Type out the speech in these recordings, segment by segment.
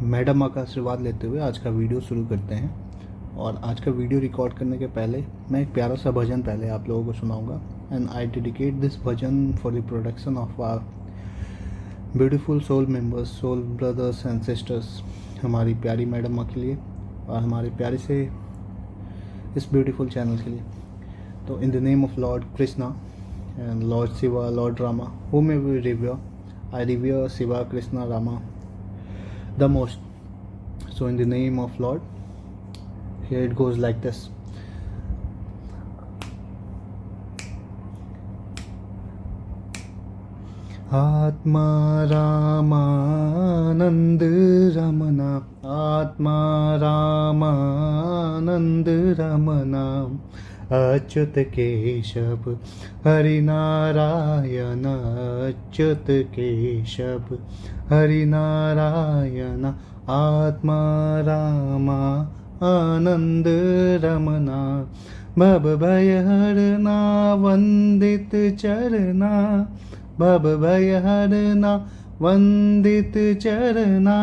Madam माँ का आशीर्वाद लेते हुए आज का वीडियो शुरू करते हैं। और आज का वीडियो रिकॉर्ड करने के पहले मैं एक प्यारा सा भजन पहले आप लोगों को सुनाऊंगा। And I dedicate this bhajan for the production of our beautiful soul members, soul brothers and sisters, हमारी प्यारी मैडम माँ के लिए और हमारे प्यारे से इस ब्यूटीफुल चैनल के लिए। तो in the name of Lord Krishna and Lord Shiva, Lord Rama, whom we revere, I revere Shiva, Krishna, Rama the most. So in the name of Lord, here it goes like this. आत्मा रामानंद रमना, आत्मा रामानंद रमना, अच्युत केशव हरिनारायण, अच्युत केशव हरिनारायण, आत्मा रामा आनंद रमना, भव भय हरना वंदित चरना, भव भय हरना वंदित चरना,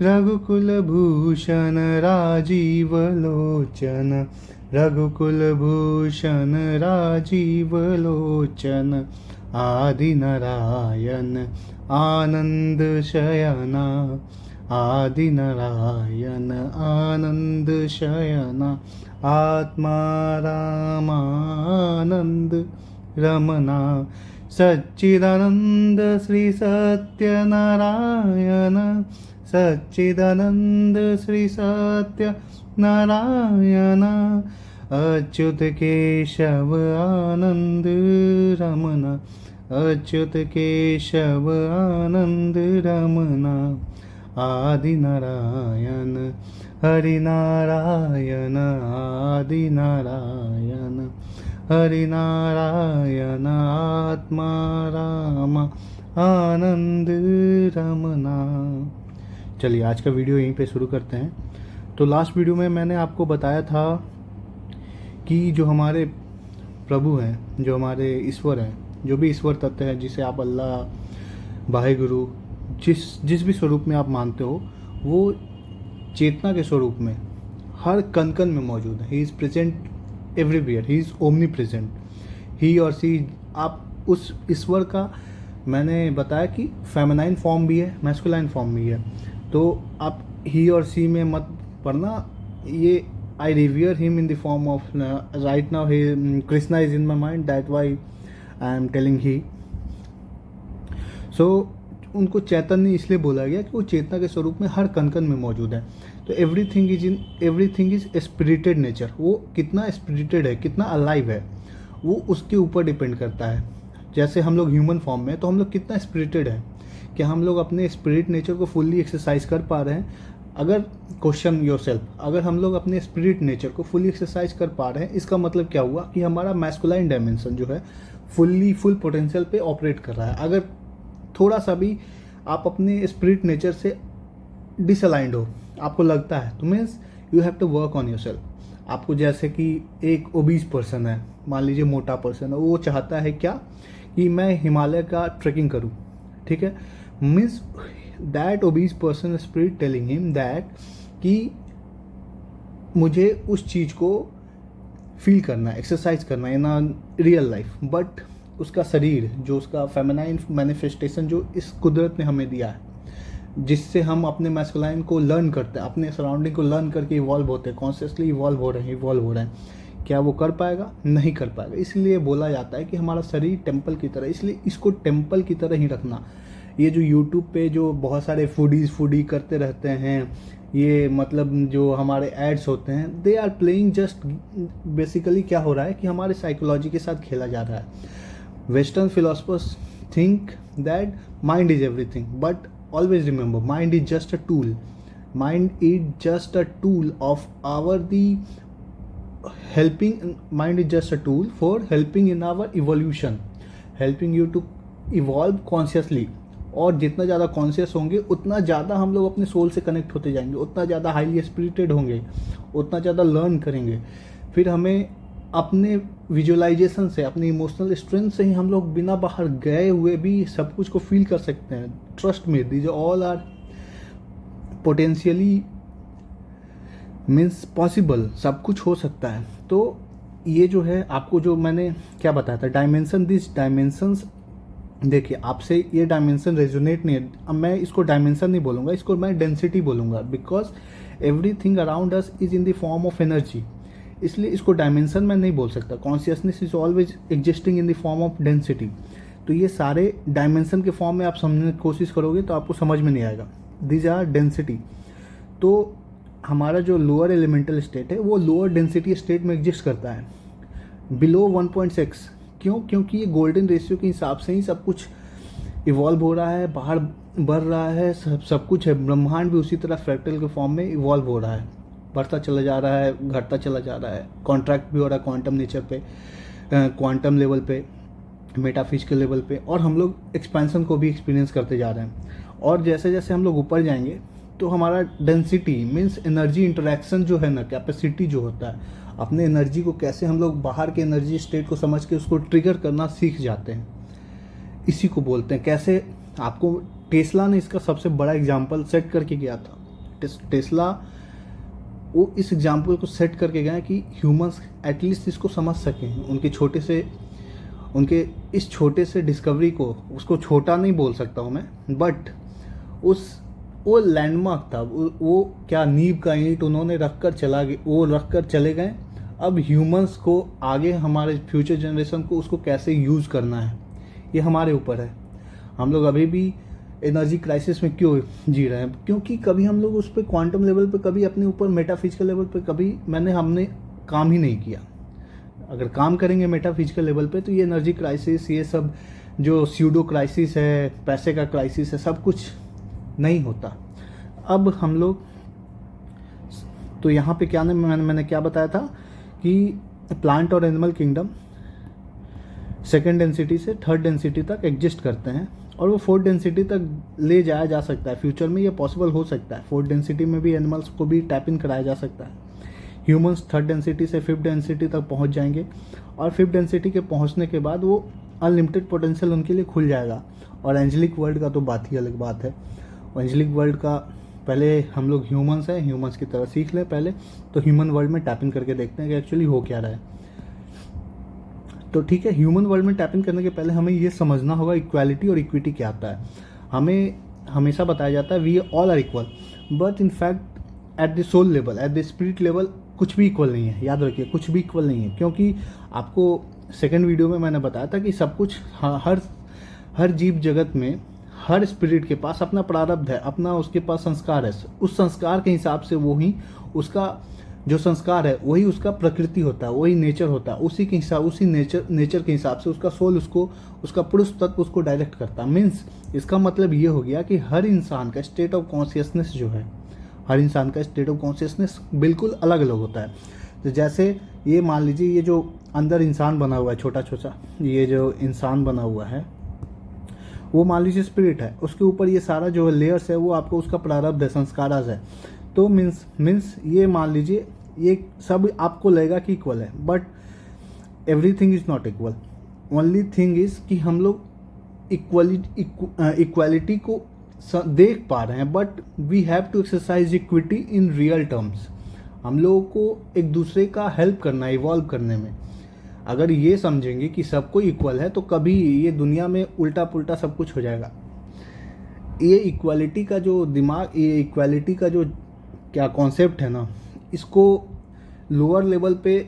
रघुकुल भूषण राजीव लोचन, रघुकुल भूषण राजीव लोचन, आदि नारायण आनंद शयना, आदि नारायण आनंद शयना, आत्मा रामानंद रमना, सच्चिदानंद श्री सत्यनारायण, सच्चिदानंद श्री सत्यनारायण, अच्युत केशव आनंद रमना, अच्युत केशव आनंद रमना, आदि नारायण हरिनारायण, आदि नारायण हरिनारायण, आत्मा राम आनंद रमना। चलिए आज का वीडियो यहीं पे शुरू करते हैं। तो लास्ट वीडियो में मैंने आपको बताया था कि जो हमारे प्रभु हैं, जो हमारे ईश्वर हैं, जो भी ईश्वर तत्व है, जिसे आप अल्लाह, वाहिगुरु, जिस भी स्वरूप में आप मानते हो, वो चेतना के स्वरूप में हर कण कण में मौजूद है। He is present everywhere, he is omnipresent, he or she. आप उस ईश्वर का, मैंने बताया कि फेमिनाइन फॉर्म भी है, मैस्कुलाइन फॉर्म भी है। तो आप ही और सी में मत पढ़ना। ये I revere him in the form of, right now he Krishna is in my mind, that why I am telling he. So उनको चैतन्य इसलिए बोला गया कि वो चेतना के स्वरूप में हर कण कण में मौजूद है। तो एवरीथिंग इज स्पिरिटेड नेचर। वो कितना स्पिरिटेड है, कितना अलाइव है, वो उसके ऊपर डिपेंड करता है। जैसे हम लोग ह्यूमन फॉर्म में, तो हम लोग कितना स्पिरिटेड है, कि हम लोग अपने स्पिरिट नेचर को फुल्ली एक्सरसाइज कर पा रहे हैं। अगर क्वेश्चन योरसेल्फ, अगर हम लोग अपने स्पिरिट नेचर को फुल्ली एक्सरसाइज कर पा रहे हैं, इसका मतलब क्या हुआ कि हमारा मैस्कुलाइन डायमेंशन जो है फुल पोटेंशियल पे ऑपरेट कर रहा है। अगर थोड़ा सा भी आप अपने स्पिरिट नेचर से डिसअलाइंड हो, आपको लगता है, तो means you have to work on yourself. आपको जैसे कि एक ओबीस पर्सन है, मान लीजिए मोटा पर्सन है, वो चाहता है क्या कि मैं हिमालय का ट्रेकिंग करूं, ठीक है। Means that obese person spirit telling him that कि मुझे उस चीज़ को फील करना है, एक्सरसाइज करना है इन रियल लाइफ। बट उसका शरीर, जो उसका फेमिनाइन मैनिफेस्टेशन जो इस कुदरत ने हमें दिया है, जिससे हम अपने मैस्कुलाइन को लर्न करते हैं, अपने सराउंडिंग को लर्न करके इवॉल्व होते हैं, कॉन्शियसली इवॉल्व हो रहे हैं, क्या वो कर पाएगा? नहीं कर पाएगा। इसलिए बोला जाता है कि हमारा शरीर टेम्पल की तरह, इसलिए इसको टेम्पल की तरह ही रखना। ये जो यूट्यूब पे जो बहुत सारे फूडी करते रहते हैं, ये मतलब जो हमारे एड्स होते हैं, they are playing just, basically क्या हो रहा है कि हमारे साइकोलॉजी के साथ खेला जा रहा है। Western philosophers think that mind is everything, but always remember, mind is just a tool. Mind is just a tool of our mind is just a tool for helping in our evolution, helping you to evolve consciously. और जितना ज़्यादा conscious होंगे, उतना ज़्यादा हम लोग अपने soul से कनेक्ट होते जाएंगे, उतना ज़्यादा हाईली स्पिरिटेड होंगे, उतना ज़्यादा लर्न करेंगे। फिर हमें अपने विजुअलाइजेशन से, अपनी इमोशनल स्ट्रेंथ से ही हम लोग बिना बाहर गए हुए भी सब कुछ को फील कर सकते हैं। ट्रस्ट में, these all are potentially means possible, सब कुछ हो सकता है। तो ये जो है आपको जो मैंने क्या बताया था डायमेंशन, दिस डायमेंशंस, देखिए आपसे ये डायमेंशन रेजोनेट नहीं है, अब मैं इसको डायमेंशन नहीं बोलूँगा, इसको मैं डेंसिटी बोलूँगा, because everything around us is in the form of energy, इसलिए इसको डायमेंशन में नहीं बोल सकता। Consciousness is always existing in the form of density. तो ये सारे डायमेंशन के फॉर्म में आप समझने की कोशिश करोगे तो आपको समझ में नहीं आएगा। These are density. तो हमारा जो लोअर एलिमेंटल स्टेट है वो लोअर डेंसिटी स्टेट में एग्जिस्ट करता है बिलो 1.6। क्यों? क्योंकि ये गोल्डन रेशियो के हिसाब से ही सब कुछ इवॉल्व हो रहा है, बाहर बढ़ रहा है, सब कुछ है। ब्रह्मांड भी उसी तरह फ्रैक्टल के फॉर्म में इवॉल्व हो रहा है, बढ़ता चला जा रहा है, घटता चला जा रहा है, कॉन्ट्रैक्ट भी हो रहा है क्वांटम नेचर पे, क्वांटम लेवल पे, मेटाफिजिकल लेवल पे, और हम लोग एक्सपेंशन को भी एक्सपीरियंस करते जा रहे हैं। और जैसे जैसे हम लोग ऊपर जाएंगे तो हमारा डेंसिटी मीन्स एनर्जी इंटरेक्शन जो है ना, कैपेसिटी जो होता है, अपने एनर्जी को कैसे हम लोग बाहर के एनर्जी स्टेट को समझ के उसको ट्रिगर करना सीख जाते हैं, इसी को बोलते हैं। कैसे? आपको टेस्ला ने इसका सबसे बड़ा एग्जाम्पल सेट करके गया था। टेस्ला वो इस एग्जाम्पल को सेट करके गए कि ह्यूमंस एटलीस्ट इसको समझ सकें, उनके इस छोटे से डिस्कवरी को, उसको छोटा नहीं बोल सकता हूँ मैं, बट वो लैंडमार्क था, वो क्या नींव का ईंट उन्होंने रख कर चले गए। अब ह्यूमंस को आगे हमारे फ्यूचर जनरेशन को उसको कैसे यूज़ करना है ये हमारे ऊपर है। हम लोग अभी भी एनर्जी क्राइसिस में क्यों जी रहे हैं? क्योंकि कभी हम लोग उस पर क्वांटम लेवल पे, कभी अपने ऊपर मेटाफिजिकल लेवल पे कभी हमने काम ही नहीं किया। अगर काम करेंगे मेटाफिजिकल लेवल पे तो ये एनर्जी क्राइसिस, ये सब जो स्यूडो क्राइसिस है, पैसे का क्राइसिस है, सब कुछ नहीं होता। अब हम लोग तो यहाँ पे क्या मैंने क्या बताया था कि प्लांट और एनिमल किंगडम सेकेंड डेंसिटी से थर्ड डेंसिटी तक एग्जिस्ट करते हैं, और वो फोर्थ डेंसिटी तक ले जाया जा सकता है। फ्यूचर में ये पॉसिबल हो सकता है, फोर्थ डेंसिटी में भी एनिमल्स को भी टैप इन कराया जा सकता है। ह्यूमंस थर्ड डेंसिटी से फिफ्थ डेंसिटी तक पहुंच जाएंगे, और फिफ्थ डेंसिटी के पहुंचने के बाद वो अनलिमिटेड पोटेंशियल उनके लिए खुल जाएगा। और एंजेलिक वर्ल्ड का तो बात ही अलग बात है। एंजेलिक वर्ल्ड का पहले हम लोग ह्यूमंस हैं, ह्यूमंस की तरह सीख लें पहले, तो ह्यूमन वर्ल्ड में टैप इन करके देखते हैं कि एक्चुअली हो क्या रहा है। तो ठीक है, ह्यूमन वर्ल्ड में टैप इन करने के पहले हमें ये समझना होगा इक्वालिटी और इक्विटी क्या आता है। हमें हमेशा बताया जाता है we all are equal, but in fact at the soul level, at the spirit level कुछ भी इक्वल नहीं है। याद रखिए, कुछ भी इक्वल नहीं है, क्योंकि आपको सेकेंड वीडियो में मैंने बताया था कि सब कुछ, हर जीव जगत में हर स्पिरिट के पास अपना प्रारब्ध है, अपना उसके पास संस्कार है। उस संस्कार के हिसाब से वही उसका जो संस्कार है वही उसका प्रकृति होता है, वही नेचर होता है। उसी के हिसाब, उसी नेचर के हिसाब से उसका सोल उसका पुरुष तत्व उसको डायरेक्ट करता है। मीन्स इसका मतलब ये हो गया कि हर इंसान का स्टेट ऑफ कॉन्शियसनेस जो है, हर इंसान का स्टेट ऑफ कॉन्शियसनेस बिल्कुल अलग अलग होता है। तो जैसे ये मान लीजिए, ये जो अंदर इंसान बना हुआ है, छोटा छोटा ये जो इंसान बना हुआ है, वो मान लीजिए स्पिरिट है, उसके ऊपर ये सारा जो लेयर्स है वो आपको उसका प्रारब्ध है, संस्काराज है। तो मीन्स ये मान लीजिए ये सब आपको लगेगा कि इक्वल है, but everything is not equal. Only thing is कि हम लोग इक्वालिटी को देख पा रहे हैं, but we have to exercise equity in real terms. हम लोगों को एक दूसरे का हेल्प करना है इवॉल्व करने में। अगर ये समझेंगे कि सबको इक्वल है तो कभी ये दुनिया में उल्टा पुल्टा सब कुछ हो जाएगा। ये इक्वालिटी का जो दिमाग, ये इक्वालिटी का जो क्या कॉन्सेप्ट है ना, इसको लोअर लेवल पे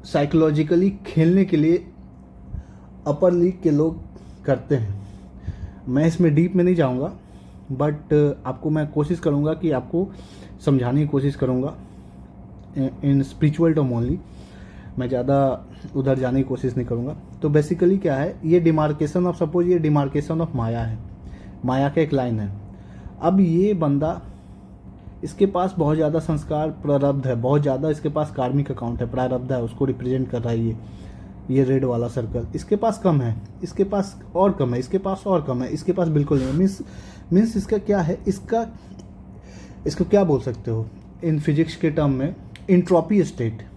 साइकोलॉजिकली खेलने के लिए अपर लीग के लोग करते हैं। मैं इसमें डीप में नहीं जाऊंगा, बट आपको मैं कोशिश करूंगा कि आपको समझाने की कोशिश करूंगा इन स्पिरिचुअल टर्म ओनली। मैं ज़्यादा उधर जाने की कोशिश नहीं करूंगा। तो बेसिकली क्या है, ये डिमार्केशन ऑफ, सपोज ये डिमार्केशन ऑफ माया है, माया का एक लाइन है। अब ये बंदा, इसके पास बहुत ज़्यादा संस्कार प्रारब्ध है, बहुत ज़्यादा इसके पास कार्मिक अकाउंट है, प्रारब्ध है, उसको रिप्रेजेंट कर रहा है ये रेड वाला सर्कल। इसके पास कम है, इसके पास और कम है, इसके पास और कम है, इसके पास बिल्कुल नहीं है। मीन्स इसका क्या है, इसको क्या बोल सकते हो इन फिजिक्स के टर्म में, इंट्रोपी स्टेट।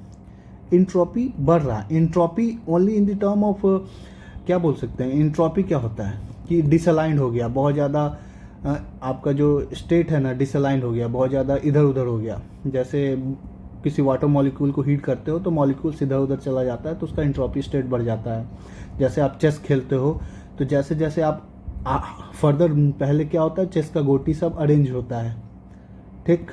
इंट्रोपी बढ़ रहा है, entropy only in the term of क्या बोल सकते हैं, इंट्रोपी क्या होता है कि डिसअलाइंड हो गया, बहुत ज़्यादा आपका जो स्टेट है ना डिसअलाइंड हो गया, बहुत ज़्यादा इधर उधर हो गया। जैसे किसी वाटर मॉलिक्यूल को हीट करते हो तो मॉलिक्यूल्स इधर उधर चला जाता है तो उसका एंट्रोपी स्टेट बढ़ जाता है। जैसे आप चेस खेलते हो तो जैसे जैसे आप फर्दर, पहले क्या होता है, चेस का गोटी सब अरेंज होता है, ठीक।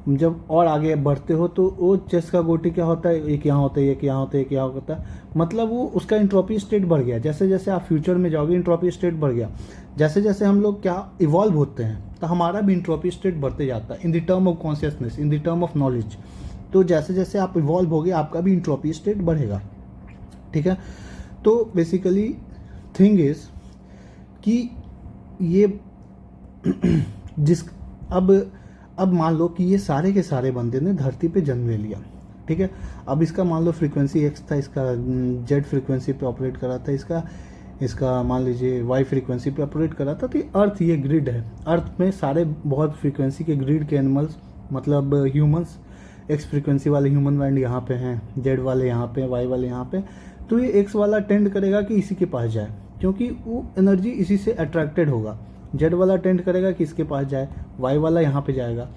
जब और आगे बढ़ते हो तो वो चेस का गोटी क्या होता है, एक यहाँ होता है, एक यहाँ होता है, एक यहाँ होता है, मतलब वो उसका एंट्रोपी स्टेट बढ़ गया। जैसे जैसे आप फ्यूचर में जाओगे एंट्रोपी स्टेट बढ़ गया। जैसे जैसे हम लोग क्या इवॉल्व होते हैं तो हमारा भी एंट्रोपी स्टेट बढ़ते जाता है in the term of consciousness, in the term of knowledge. तो जैसे जैसे आप इवॉल्व होगे आपका भी एंट्रोपी स्टेट बढ़ेगा, ठीक है। तो बेसिकली थिंग इज कि ये जिस अब मान लो कि ये सारे के सारे बंदे ने धरती पे जन्म ले लिया, ठीक है। अब इसका मान लो फ्रीक्वेंसी एक्स था, इसका जेड फ्रीक्वेंसी पे ऑपरेट कर रहा था, इसका मान लीजिए वाई फ्रीक्वेंसी पे ऑपरेट कर रहा था। तो अर्थ ये ग्रिड है, अर्थ में सारे बहुत फ्रीक्वेंसी के ग्रिड के एनिमल्स, मतलब ह्यूमंस, एक्स फ्रीक्वेंसी वाले ह्यूमन बैंड यहाँ पे हैं, जेड वाले यहाँ पे, वाई वाले यहाँ पे। तो ये एक्स वाला टेंड करेगा कि इसी के पास जाए, क्योंकि वो एनर्जी इसी से अट्रैक्टेड होगा। जेड वाला टेंड करेगा कि इसके पास जाए, वाई वाला यहाँ पे जाएगा।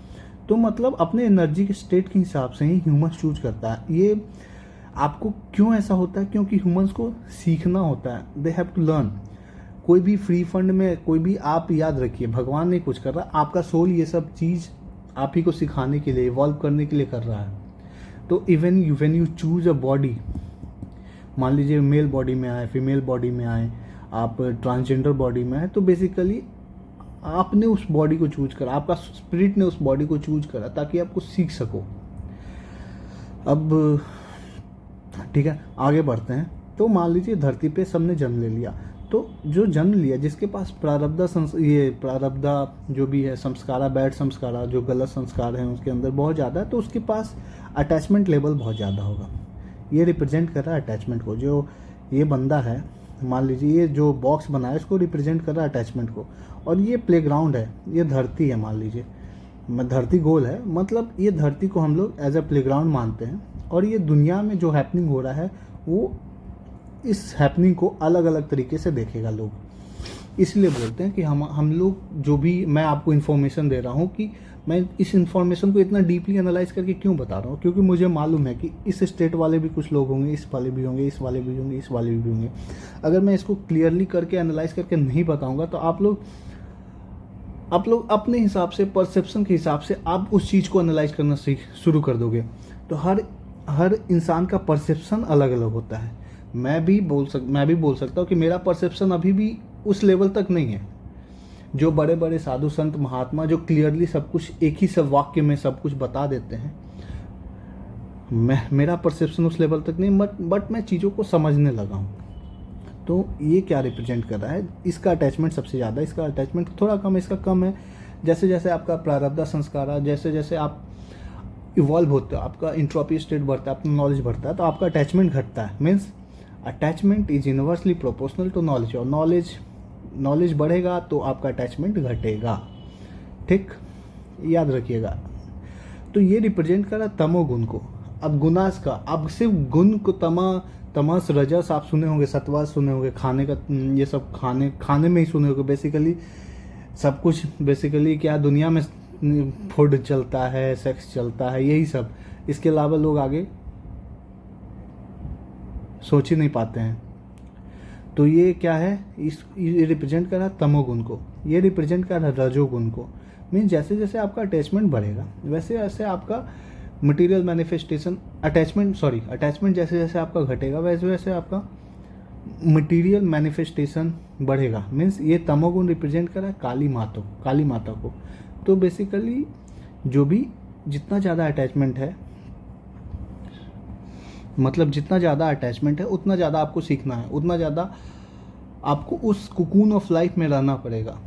तो मतलब अपने एनर्जी के स्टेट के हिसाब से ही ह्यूमंस चूज करता है। ये आपको क्यों ऐसा होता है, क्योंकि ह्यूमंस को सीखना होता है, दे हैव टू लर्न। कोई भी फ्री फंड में कोई भी, आप याद रखिए, भगवान नहीं कुछ कर रहा, आपका सोल ये सब चीज़ आप ही को सिखाने के लिए, इवॉल्व करने के लिए कर रहा है। तो even when you choose a body, मान लीजिए मेल बॉडी में आए, फीमेल बॉडी में आए, आप ट्रांसजेंडर बॉडी में आए, तो बेसिकली आपने उस बॉडी को चूज करा, आपका स्पिरिट ने उस बॉडी को चूज करा ताकि आप कुछ सीख सको। अब ठीक है, आगे बढ़ते हैं। तो मान लीजिए धरती पे सबने जन्म ले लिया, तो जो जन्म लिया जिसके पास प्रारब्धा जो भी है, संस्कारा, बैड संस्कारा, जो गलत संस्कार हैं उसके अंदर बहुत ज़्यादा है, तो उसके पास अटैचमेंट लेवल बहुत ज़्यादा होगा। ये रिप्रेजेंट कर रहा है अटैचमेंट को। जो ये बंदा है, मान लीजिए ये जो बॉक्स बना है इसको रिप्रेजेंट कर रहा है अटैचमेंट को, और ये प्लेग्राउंड है, ये धरती है, मान लीजिए धरती गोल है, मतलब ये धरती को हम लोग एज अ प्लेग्राउंड मानते हैं। और ये दुनिया में जो हैपनिंग हो रहा है वो इस हैपनिंग को अलग अलग तरीके से देखेगा लोग। इसलिए बोलते हैं कि हम लोग जो भी, मैं आपको इन्फॉर्मेशन दे रहा हूँ कि मैं इस इन्फॉर्मेशन को इतना डीपली एनालाइज करके क्यों बता रहा हूँ, क्योंकि मुझे मालूम है कि इस स्टेट वाले भी कुछ लोग होंगे, इस वाले भी होंगे, इस वाले भी होंगे, इस वाले भी होंगे। अगर मैं इसको क्लियरली करके एनालाइज करके नहीं बताऊँगा तो आप लोग अपने हिसाब से, परसेप्शन के हिसाब से आप उस चीज़ को एनालाइज करना शुरू कर दोगे। तो हर इंसान का परसेप्शन अलग अलग होता है। मैं भी बोल सकता हूँ कि मेरा परसेप्शन अभी भी उस लेवल तक नहीं है जो बड़े बड़े साधु संत महात्मा जो क्लियरली सब कुछ एक ही सब वाक्य में सब कुछ बता देते हैं। मेरा परसेप्शन उस लेवल तक नहीं, बट मैं चीज़ों को समझने लगा हूँ। तो ये क्या रिप्रेजेंट कर रहा है, इसका अटैचमेंट सबसे ज़्यादा, इसका अटैचमेंट थोड़ा कम, इसका कम है। जैसे जैसे आपका प्रारब्ध संस्कार, जैसे जैसे आप इवॉल्व होते हो, आपका इंट्रोपी स्टेट बढ़ता है, अपना नॉलेज बढ़ता है, तो आपका अटैचमेंट घटता है। Means attachment is inversely proportional to knowledge, और नॉलेज बढ़ेगा तो आपका अटैचमेंट घटेगा, ठीक, याद रखिएगा। तो ये रिप्रेजेंट कर रहा है तमोगुण को। अब गुनास का, अब सिर्फ गुण को, तमस, रजस आप सुने होंगे, सत्वा सुने होंगे, खाने का, ये सब खाने में ही सुने होंगे। बेसिकली सब कुछ, बेसिकली क्या दुनिया में फूड चलता है, सेक्स चलता है, यही सब। इसके अलावा लोग आगे सोच ही नहीं पाते हैं। तो ये क्या है, ये रिप्रेजेंट कर रहा है तमोगुण को, ये रिप्रेजेंट कर रहा है रजोगुण को। मीन्स जैसे जैसे आपका अटैचमेंट बढ़ेगा वैसे वैसे आपका मटेरियल मैनिफेस्टेशन, अटैचमेंट जैसे जैसे आपका घटेगा वैसे वैसे आपका मटेरियल मैनिफेस्टेशन बढ़ेगा। मीन्स ये तमोगुण रिप्रेजेंट कर रहा है काली माता को। तो बेसिकली जो भी, जितना ज़्यादा अटैचमेंट है, मतलब जितना ज़्यादा अटैचमेंट है उतना ज़्यादा आपको सीखना है, उतना ज़्यादा आपको उस कुकून ऑफ लाइफ में रहना पड़ेगा,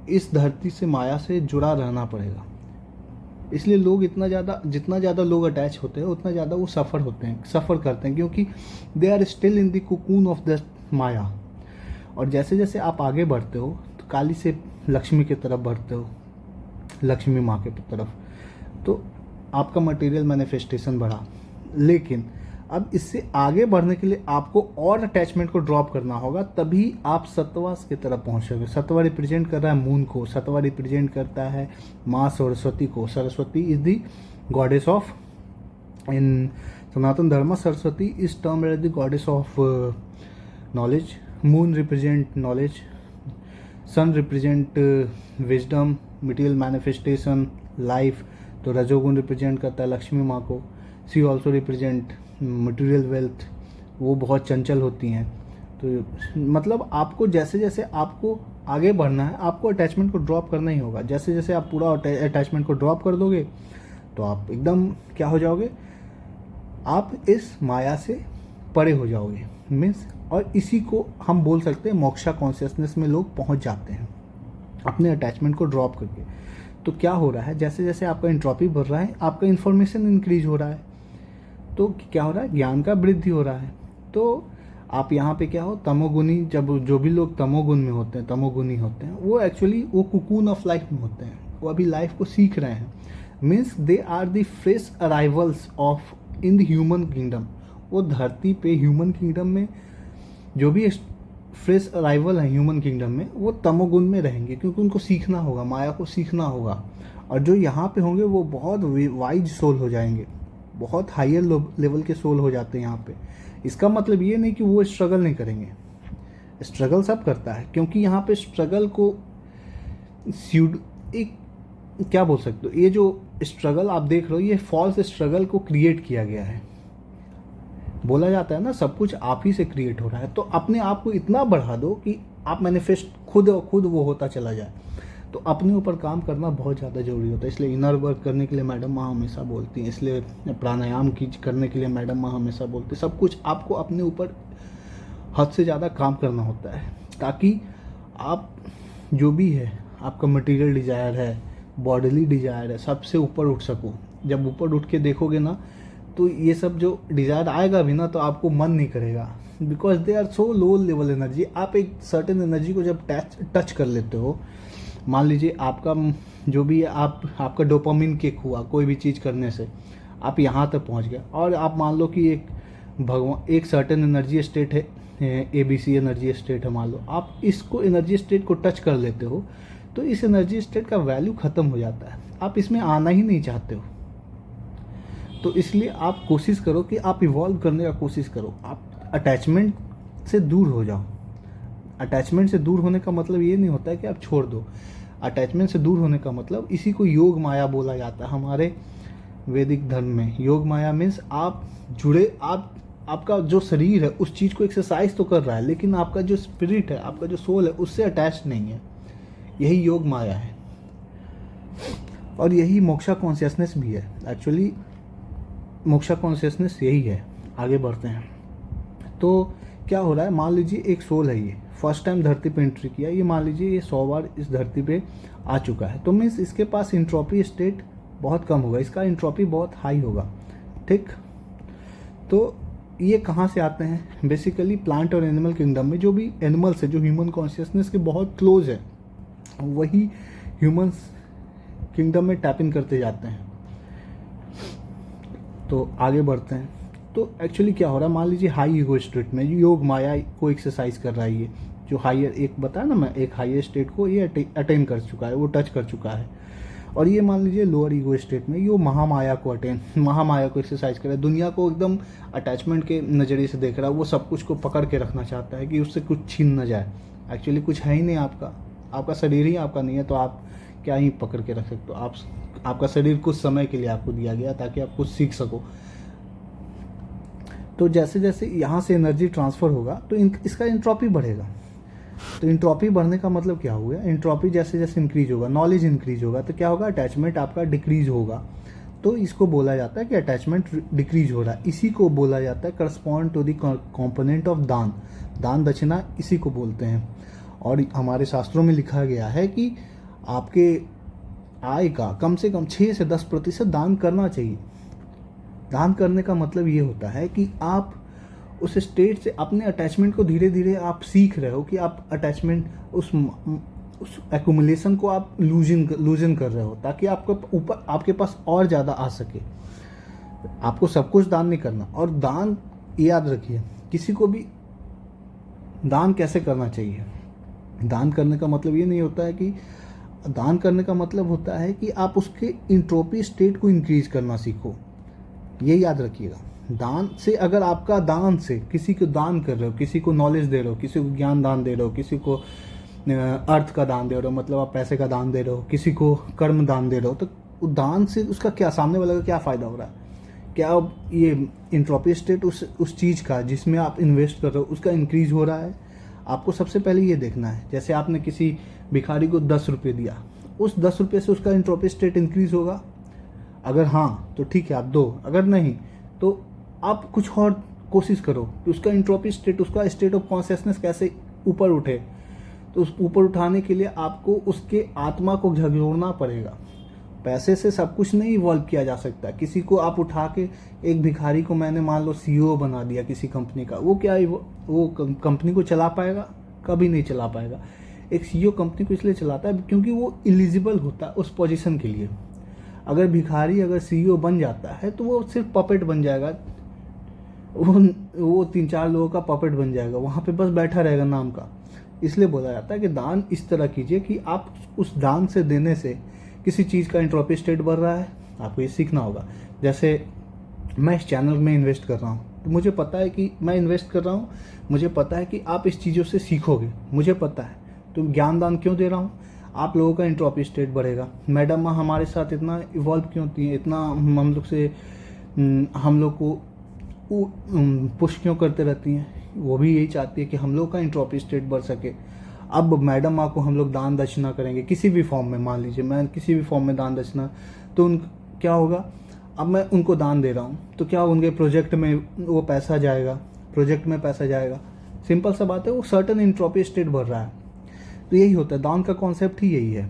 इस धरती से, माया से जुड़ा रहना पड़ेगा। इसलिए लोग जितना ज़्यादा लोग अटैच होते हैं उतना ज़्यादा वो सफ़र करते हैं, क्योंकि they are still in the cocoon of the maya. और जैसे जैसे आप आगे बढ़ते हो तो काली से लक्ष्मी की तरफ बढ़ते हो, लक्ष्मी माँ के तरफ, तो आपका मटेरियल मैनिफेस्टेशन बढ़ा। लेकिन अब इससे आगे बढ़ने के लिए आपको और अटैचमेंट को ड्रॉप करना होगा, तभी आप सत्वा की तरफ पहुंचोगे। सत्वा रिप्रेजेंट कर रहा है मून को, सत्वा रिप्रेजेंट करता है माँ सरस्वती को। Saraswati is the goddess of, in Sanatan Dharma Saraswati is term as the goddess of knowledge. Moon represent knowledge, sun represent wisdom, material manifestation, life. तो रजोगुण रिप्रेजेंट करता है लक्ष्मी माँ को। She also represent material wealth, वो बहुत चंचल होती हैं। तो मतलब आपको जैसे जैसे आपको आगे बढ़ना है, आपको अटैचमेंट को ड्रॉप करना ही होगा। जैसे जैसे आप पूरा अटैचमेंट को ड्रॉप कर दोगे तो आप एकदम क्या हो जाओगे, आप इस माया से परे हो जाओगे मीन्स। और इसी को हम बोल सकते हैं मोक्षा कॉन्शियसनेस में लोग पहुंच जाते हैं अपने अटैचमेंट को ड्रॉप करके। तो क्या हो रहा है, जैसे जैसे आपका एंट्रोपी बढ़ रहा है, आपका इन्फॉर्मेशन इंक्रीज हो रहा है, तो क्या हो रहा है, ज्ञान का वृद्धि हो रहा है। तो आप यहाँ पे क्या हो, तमोगुणी, जब जो भी लोग तमोगुण में होते हैं, तमोगुणी होते हैं, वो एक्चुअली वो कुकून ऑफ लाइफ में होते हैं, वो अभी लाइफ को सीख रहे हैं। Means they are the fresh arrivals of in the human kingdom. वो धरती पे ह्यूमन किंगडम में जो भी फ्रेश अराइवल है ह्यूमन किंगडम में, वो तमोगुण में रहेंगे, क्योंकि उनको सीखना होगा, माया को सीखना होगा। और जो यहाँ पे होंगे वो बहुत वाइज सोल हो जाएंगे, बहुत हायर लेवल के सोल हो जाते हैं यहाँ पे। इसका मतलब ये नहीं कि वो स्ट्रगल नहीं करेंगे, स्ट्रगल सब करता है, क्योंकि यहाँ पे स्ट्रगल को एक क्या बोल सकते हो, ये जो स्ट्रगल आप देख रहे हो, ये फॉल्स स्ट्रगल को क्रिएट किया गया है। बोला जाता है ना, सब कुछ आप ही से क्रिएट हो रहा है। तो अपने आप को इतना बढ़ा दो कि आप मैनिफेस्ट खुद वो होता चला जाए। तो अपने ऊपर काम करना बहुत ज़्यादा ज़रूरी होता है। इसलिए इनर वर्क करने के लिए मैडम माँ हमेशा बोलती हैं, इसलिए प्राणायाम की करने के लिए मैडम माँ हमेशा बोलती है। सब कुछ आपको अपने ऊपर हद से ज़्यादा काम करना होता है, ताकि आप जो भी है, आपका मटेरियल डिज़ायर है, बॉडीली डिज़ायर है, सबसे ऊपर उठ सको। जब ऊपर उठ के देखोगे ना, तो ये सब जो डिज़ायर आएगा भी ना, तो आपको मन नहीं करेगा, because they are so low level energy. आप एक सर्टेन एनर्जी को जब टच कर लेते हो, मान लीजिए आपका जो भी है, आपका डोपामिन किक हुआ कोई भी चीज़ करने से, आप यहाँ तक पहुँच गए। और आप मान लो कि एक सर्टेन एनर्जी स्टेट है, ABC एनर्जी स्टेट है, मान लो आप इसको एनर्जी स्टेट को टच कर लेते हो, तो इस एनर्जी स्टेट का वैल्यू ख़त्म हो जाता है, आप इसमें आना ही नहीं चाहते हो। तो इसलिए आप कोशिश करो कि आप इवॉल्व करने का कोशिश करो, आप अटैचमेंट से दूर हो जाओ। अटैचमेंट से दूर होने का मतलब ये नहीं होता है कि आप छोड़ दो। अटैचमेंट से दूर होने का मतलब, इसी को योग माया बोला जाता है हमारे वैदिक धर्म में। योग माया मीन्स आप जुड़े, आपका जो शरीर है उस चीज़ को एक्सरसाइज तो कर रहा है, लेकिन आपका जो स्पिरिट है, आपका जो सोल है, उससे अटैच नहीं है। यही योग माया है, और यही मोक्षा कॉन्शियसनेस भी है। एक्चुअली मोक्षा कॉन्शियसनेस यही है। आगे बढ़ते हैं। तो क्या हो रहा है, मान लीजिए एक सोल है, ये फर्स्ट टाइम धरती पे एंट्री किया, ये मान लीजिए ये 100 बार इस धरती पे आ चुका है, तो मीन्स इसके पास एंट्रोपी स्टेट बहुत कम होगा, इसका एंट्रोपी बहुत हाई होगा। ठीक, तो ये कहाँ से आते हैं, बेसिकली प्लांट और एनिमल किंगडम में जो भी एनिमल्स है, जो ह्यूमन कॉन्शियसनेस के बहुत क्लोज है, वही ह्यूमंस किंगडम में टैप इन करते जाते हैं। तो आगे बढ़ते हैं। तो एक्चुअली क्या हो रहा है, मान लीजिए हाई ईगो स्टेट में योग माया को एक्सरसाइज कर रहा है, ये जो हायर, एक बताया ना मैं, एक हायर स्टेट को ये अटेन कर चुका है, वो टच कर चुका है। और ये मान लीजिए लोअर ईगो स्टेट में ये महामाया को एक्सरसाइज कर रहा है, दुनिया को एकदम अटैचमेंट के नज़रिए से देख रहा है, वो सब कुछ को पकड़ के रखना चाहता है कि उससे कुछ छीन ना जाए। एक्चुअली कुछ है ही नहीं आपका शरीर ही आपका नहीं है, तो आप क्या ही पकड़ के रख सकते हो। आपका शरीर कुछ समय के लिए आपको दिया गया ताकि आप कुछ सीख सको। तो जैसे जैसे यहाँ से एनर्जी ट्रांसफ़र होगा तो इसका एंट्रोपी बढ़ेगा। तो एंट्रोपी बढ़ने का मतलब क्या हुआ, एंट्रोपी जैसे जैसे इंक्रीज होगा, नॉलेज इंक्रीज होगा, तो क्या होगा, अटैचमेंट आपका डिक्रीज होगा। तो इसको बोला जाता है कि अटैचमेंट डिक्रीज हो रहा है। इसी को बोला जाता है correspond to the component of दान दक्षिणा, इसी को बोलते हैं। और हमारे शास्त्रों में लिखा गया है कि आपके आय का कम से कम 6 से 10% दान करना चाहिए। दान करने का मतलब ये होता है कि आप उस स्टेट से अपने अटैचमेंट को धीरे धीरे आप सीख रहे हो कि आप अटैचमेंट उस एक्यूमुलेशन को आप लूजन कर रहे हो, ताकि आपको ऊपर आपके पास और ज़्यादा आ सके। आपको सब कुछ दान नहीं करना। और दान याद रखिए, किसी को भी दान कैसे करना चाहिए। दान करने का मतलब ये नहीं होता है कि दान करने का मतलब होता है कि आप उसके इंट्रोपी स्टेट को इंक्रीज करना सीखो। ये याद रखिएगा। दान से, अगर आपका दान से किसी को दान कर रहे हो, किसी को नॉलेज दे रहे हो, किसी को ज्ञान दान दे रहे हो, किसी को अर्थ का दान दे रहे हो, मतलब आप पैसे का दान दे रहे हो, किसी को कर्म दान दे रहे हो, तो दान से उसका क्या, सामने वाले का क्या फ़ायदा हो रहा है? क्या ये इंट्रोपी स्टेट उस चीज़ का जिसमें आप इन्वेस्ट कर रहे हो उसका इंक्रीज हो रहा है? आपको सबसे पहले ये देखना है। जैसे आपने किसी भिखारी को 10 रुपये दिया, उस 10 रुपये से उसका इंट्रोपी स्टेट इंक्रीज होगा? अगर हाँ तो ठीक है, आप दो। अगर नहीं तो आप कुछ और कोशिश करो कि उसका इंट्रोपी स्टेट, उसका स्टेट ऑफ कॉन्शियसनेस कैसे ऊपर उठे। तो उस ऊपर उठाने के लिए आपको उसके आत्मा को झकझोरना पड़ेगा। पैसे से सब कुछ नहीं इवॉल्व किया जा सकता। किसी को आप उठा के, एक भिखारी को मैंने मान लो सीईओ बना दिया किसी कंपनी का, वो क्या वो कंपनी को चला पाएगा? कभी नहीं चला पाएगा। एक सीईओ कंपनी को इसलिए चलाता है क्योंकि वो एलिजिबल होता है उस पोजीशन के लिए। अगर भिखारी अगर सीईओ बन जाता है तो वो सिर्फ पपेट बन जाएगा, वो 3-4 लोगों का पपेट बन जाएगा, वहाँ पे बस बैठा रहेगा नाम का। इसलिए बोला जाता है कि दान इस तरह कीजिए कि आप उस दान से देने से किसी चीज़ का एंट्रोपी स्टेट बढ़ रहा है। आपको ये सीखना होगा। जैसे मैं इस चैनल में इन्वेस्ट कर रहा हूँ, तो मुझे पता है कि मैं इन्वेस्ट कर रहा हूँ, मुझे पता है कि आप इस चीज़ों से सीखोगे, मुझे पता है। तो ज्ञान दान क्यों दे रहा हूँ? आप लोगों का एंट्रोपी स्टेट बढ़ेगा। मैडम माँ हमारे साथ इतना इवॉल्व क्यों होती हैं, इतना हम लोग से हम लोग को पुश क्यों करते रहती हैं? वो भी यही चाहती है कि हम लोग का एंट्रोपी स्टेट बढ़ सके। अब मैडम माँ को हम लोग दान दक्षिणा करेंगे किसी भी फॉर्म में, मान लीजिए मैं किसी भी फॉर्म में दान दक्षिणा, तो क्या होगा? अब मैं उनको दान दे रहा हूँ तो क्या उनके प्रोजेक्ट में वो पैसा जाएगा, प्रोजेक्ट में पैसा जाएगा। सिंपल सा बात है, वो सर्टन एंट्रोपी स्टेट बढ़ रहा है। तो यही होता है, दान का कॉन्सेप्ट ही यही है।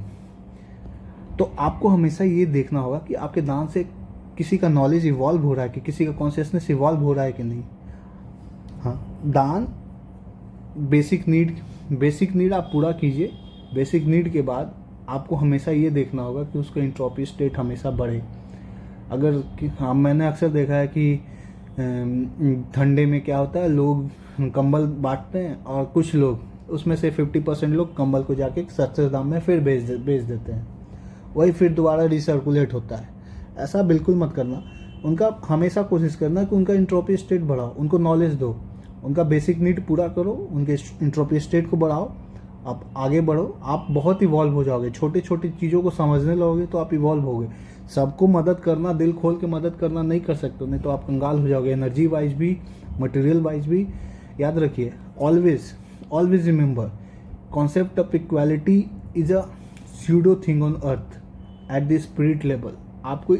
तो आपको हमेशा ये देखना होगा कि आपके दान से किसी का नॉलेज इवॉल्व हो रहा है कि किसी का कॉन्शियसनेस इवॉल्व हो रहा है कि नहीं। हाँ, दान बेसिक नीड आप पूरा कीजिए। बेसिक नीड के बाद आपको हमेशा ये देखना होगा कि उसका एंट्रोपी स्टेट हमेशा बढ़े। अगर हाँ, मैंने अक्सर देखा है कि ठंडे में क्या होता है, लोग कंबल बांटते हैं और कुछ लोग उसमें से 50% लोग कंबल को जाके सस्ते दाम में फिर बेच देते हैं, वही फिर दोबारा रिसर्कुलेट होता है। ऐसा बिल्कुल मत करना। उनका हमेशा कोशिश करना कि उनका एंट्रोपी स्टेट बढ़ाओ, उनको नॉलेज दो, उनका बेसिक नीड पूरा करो, उनके एंट्रोपी स्टेट को बढ़ाओ, आप आगे बढ़ो। आप बहुत इवॉल्व हो जाओगे, छोटी छोटी चीज़ों को समझने लगोगे तो आप इवॉल्व होगे। सबको मदद करना, दिल खोल के मदद करना नहीं कर सकते, नहीं तो आप कंगाल हो जाओगे, एनर्जी वाइज भी, मटेरियल वाइज भी। याद रखिए, always remember, concept of equality is a pseudo thing on earth at the spirit level. आपको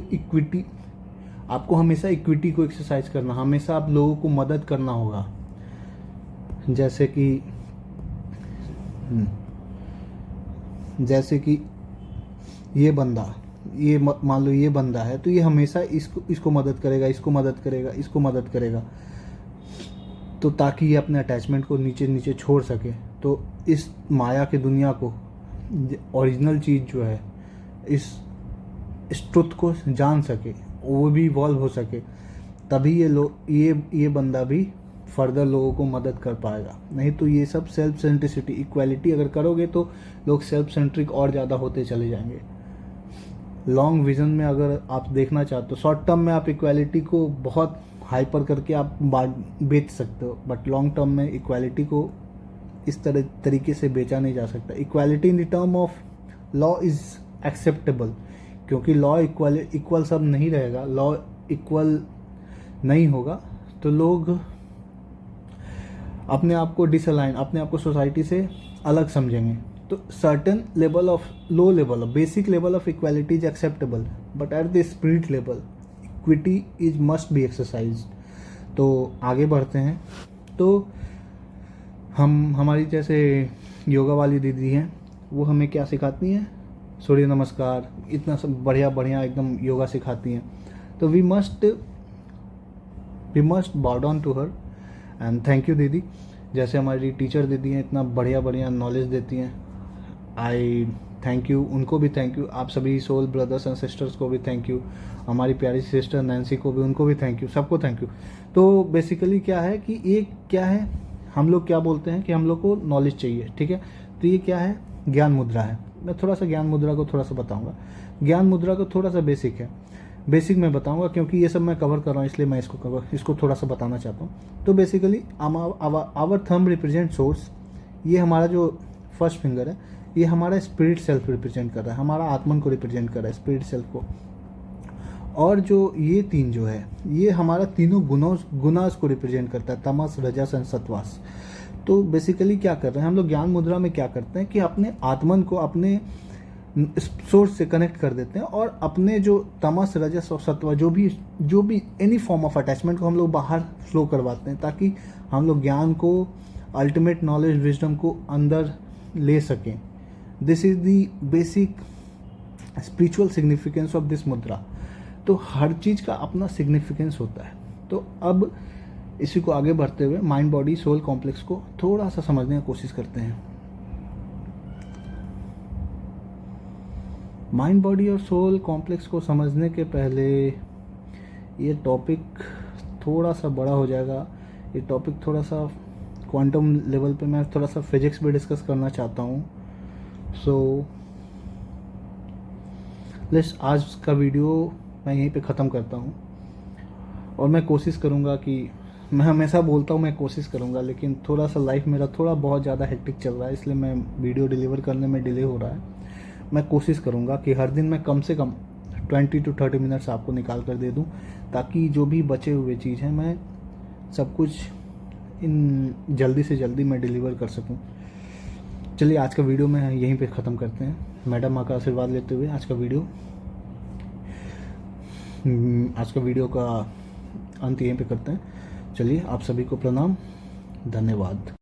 हमेशा इक्विटी को एक्सरसाइज करना, हमेशा आप लोगों को मदद करना होगा। जैसे कि ये बंदा, ये मान लो ये बंदा है, तो ये हमेशा इसको मदद करेगा, इसको मदद करेगा, इसको मदद करेगा, तो ताकि ये अपने अटैचमेंट को नीचे छोड़ सके। तो इस माया की दुनिया को, ओरिजिनल चीज़ जो है, इस ट्रुथ को जान सके, वो भी इवॉल्व हो सके, तभी ये बंदा भी फर्दर लोगों को मदद कर पाएगा। नहीं तो ये सब सेल्फ सेंट्रिसिटी, इक्वालिटी अगर करोगे तो लोग सेल्फ सेंट्रिक और ज़्यादा होते चले जाएंगे। लॉन्ग विजन में अगर आप देखना चाहते हो, शॉर्ट टर्म में आप इक्वालिटी को बहुत हाइपर करके आप बेच सकते हो, बट लॉन्ग टर्म में इक्वालिटी को इस तरीके से बेचा नहीं जा सकता। Equality in the term of law is acceptable, क्योंकि लॉ इक्वल सब नहीं रहेगा। लॉ इक्वल नहीं होगा तो लोग अपने आप को डिसअलाइन, अपने आप को सोसाइटी से अलग समझेंगे। तो certain level of low level of basic level of equality is acceptable, but at the spirit level equity is must be exercise. तो आगे बढ़ते हैं। तो हमारी जैसे योगा वाली दीदी हैं, वो हमें क्या सिखाती हैं? सूर्य नमस्कार, इतना सब बढ़िया एकदम योगा सिखाती हैं। तो we must bow down to her and thank you didi. जैसे हमारी टीचर दीदी हैं, इतना बढ़िया नॉलेज देती हैं। आई थैंक यू, उनको भी थैंक यू, आप सभी सोल ब्रदर्स एंड सिस्टर्स को भी थैंक यू, हमारी प्यारी सिस्टर नैन्सी को भी, उनको भी थैंक यू, सबको थैंक यू। तो बेसिकली क्या है कि ये क्या है, हम लोग क्या बोलते हैं कि हम लोग को नॉलेज चाहिए, ठीक है। तो ये क्या है, ज्ञान मुद्रा है। मैं थोड़ा सा ज्ञान मुद्रा को थोड़ा सा बताऊंगा। ज्ञान मुद्रा को थोड़ा सा बेसिक है, बेसिक मैं बताऊंगा क्योंकि ये सब मैं कवर कर रहा हूँ, इसलिए मैं इसको थोड़ा सा बताना चाहता हूँ। तो basically our thumb represent source. ये हमारा जो फर्स्ट फिंगर है, ये हमारा स्पिरिट सेल्फ रिप्रेजेंट कर रहा है, हमारा आत्मन को रिप्रेजेंट कर रहा है, स्पिरिट सेल्फ को। और जो ये तीन जो है, ये हमारा तीनों गुनास को रिप्रेजेंट करता है, तमस, रजस एंड सत्वास। तो बेसिकली क्या कर रहे हैं हम लोग ज्ञान मुद्रा में, क्या करते हैं कि अपने आत्मन को अपने सोर्स से कनेक्ट कर देते हैं और अपने जो तमस, रजस और सत्व जो भी एनी फॉर्म ऑफ अटैचमेंट को हम लोग बाहर फ्लो करवाते हैं, ताकि हम लोग ज्ञान को, अल्टीमेट नॉलेज, विजडम को अंदर ले सकें। This is the basic spiritual significance of this मुद्रा। तो हर चीज़ का अपना सिग्निफिकेंस होता है। तो अब इसी को आगे बढ़ते हुए माइंड बॉडी सोल कॉम्प्लेक्स को थोड़ा सा समझने की कोशिश करते हैं। माइंड बॉडी और सोल कॉम्प्लेक्स को समझने के पहले, ये टॉपिक थोड़ा सा बड़ा हो जाएगा, ये टॉपिक थोड़ा सा क्वांटम लेवल पे, मैं थोड़ा सा फिजिक्स भी डिस्कस करना चाहता हूँ। सो लेट्स, आज का वीडियो मैं यहीं पे ख़त्म करता हूँ। और मैं कोशिश करूँगा कि, मैं हमेशा बोलता हूँ मैं कोशिश करूँगा, लेकिन थोड़ा सा लाइफ मेरा थोड़ा बहुत ज़्यादा हेक्टिक चल रहा है, इसलिए मैं वीडियो डिलीवर करने में डिले हो रहा है। मैं कोशिश करूँगा कि हर दिन मैं कम से कम 20 to 30 मिनट्स आपको निकाल कर दे दूँ, ताकि जो भी बचे हुए चीज़ हैं मैं सब कुछ इन जल्दी से जल्दी मैं डिलीवर कर सकूँ। चलिए आज का वीडियो मैं यहीं पे ख़त्म करते हैं। मैडम माँ का आशीर्वाद लेते हुए आज का वीडियो का अंत यहीं पे करते हैं। चलिए, आप सभी को प्रणाम, धन्यवाद।